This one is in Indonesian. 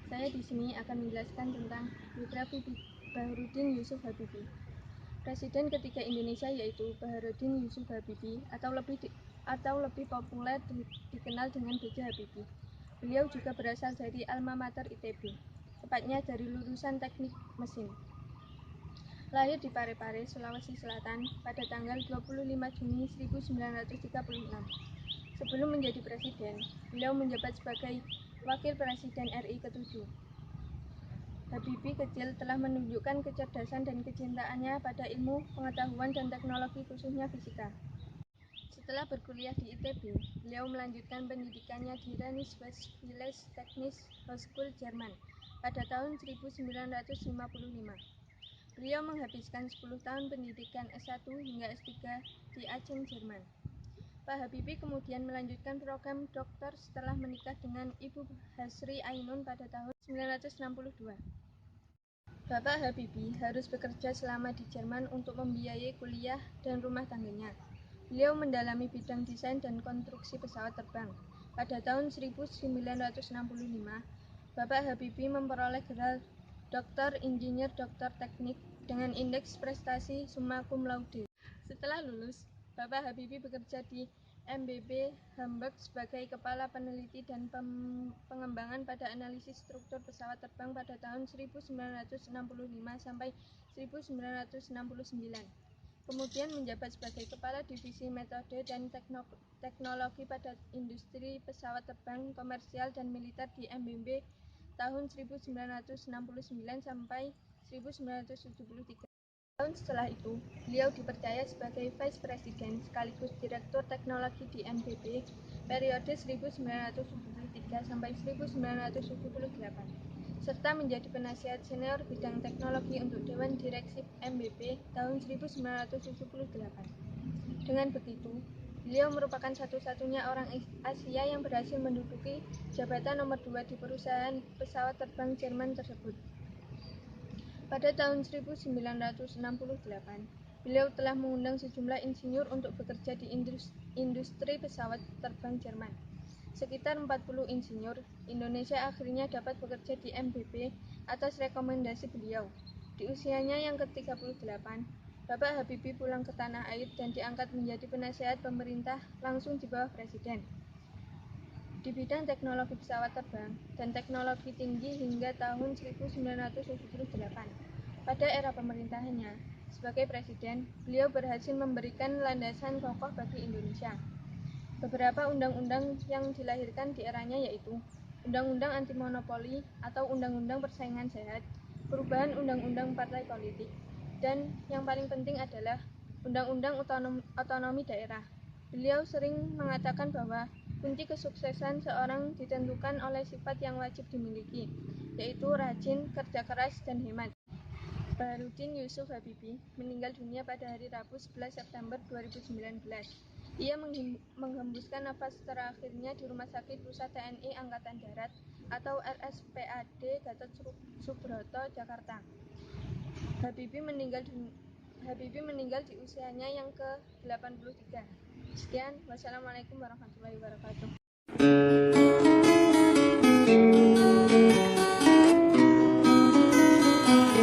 Saya di sini akan menjelaskan tentang biografi Baharudin Yusuf Habibie. Presiden ketiga Indonesia yaitu Baharudin Yusuf Habibie atau lebih populer dikenal dengan B.J. Habibie. Beliau juga berasal dari alma mater ITB, tepatnya dari lulusan Teknik Mesin. Lahir di Parepare, Sulawesi Selatan pada tanggal 25 Juni 1936. Sebelum menjadi presiden, beliau menjabat sebagai Wakil Presiden RI ke-7. Habibie kecil telah menunjukkan kecerdasan dan kecintaannya pada ilmu, pengetahuan, dan teknologi khususnya fisika. Setelah berkuliah di ITB, beliau melanjutkan pendidikannya di Rennes-Westfalen Technische Hochschule Jerman pada tahun 1955. Beliau menghabiskan 10 tahun pendidikan S1 hingga S3 di Aachen, Jerman. Pak Habibie kemudian melanjutkan program doktor setelah menikah dengan Ibu Hasri Ainun pada tahun 1962. Bapak Habibie harus bekerja selama di Jerman untuk membiayai kuliah dan rumah tangganya. Beliau mendalami bidang desain dan konstruksi pesawat terbang. Pada tahun 1965, Bapak Habibie memperoleh gelar Doktor Insinyur Doktor Teknik dengan indeks prestasi summa cum laude. Setelah lulus, Bapak Habibie bekerja di MBB Hamburg sebagai Kepala Peneliti dan Pengembangan pada Analisis Struktur Pesawat Terbang pada tahun 1965 sampai 1969. Kemudian menjabat sebagai Kepala Divisi Metode dan Teknologi pada Industri Pesawat Terbang Komersial dan Militer di MBB tahun 1969 sampai 1973. Tahun setelah itu, beliau dipercaya sebagai Vice President sekaligus Direktur Teknologi di MBB periode 1973 sampai 1978, serta menjadi penasihat senior bidang teknologi untuk Dewan Direksi MBB tahun 1978. Dengan begitu, beliau merupakan satu-satunya orang Asia yang berhasil menduduki jabatan nomor 2 di perusahaan pesawat terbang Jerman tersebut. Pada tahun 1968, beliau telah mengundang sejumlah insinyur untuk bekerja di industri pesawat terbang Jerman. Sekitar 40 insinyur Indonesia akhirnya dapat bekerja di MBB atas rekomendasi beliau. Di usianya yang ke-38, Bapak Habibie pulang ke tanah air dan diangkat menjadi penasehat pemerintah langsung di bawah presiden di bidang teknologi pesawat terbang dan teknologi tinggi hingga tahun 1978. Pada era pemerintahannya sebagai presiden, beliau berhasil memberikan landasan kokoh bagi Indonesia. Beberapa undang-undang yang dilahirkan di eranya yaitu Undang-Undang Anti Monopoli atau Undang-Undang Persaingan Sehat, perubahan Undang-Undang Partai Politik, dan yang paling penting adalah Undang-Undang Otonomi Daerah. Beliau sering mengatakan bahwa kunci kesuksesan seorang ditentukan oleh sifat yang wajib dimiliki, yaitu rajin, kerja keras, dan hemat. Baharudin Yusuf Habibie meninggal dunia pada hari Rabu 11 September 2019. Ia menghembuskan nafas terakhirnya di Rumah Sakit Pusat TNI Angkatan Darat atau RSPAD Gatot Subroto, Jakarta. Habibie meninggal di usianya yang ke-83. Sekian, wassalamualaikum warahmatullahi wabarakatuh.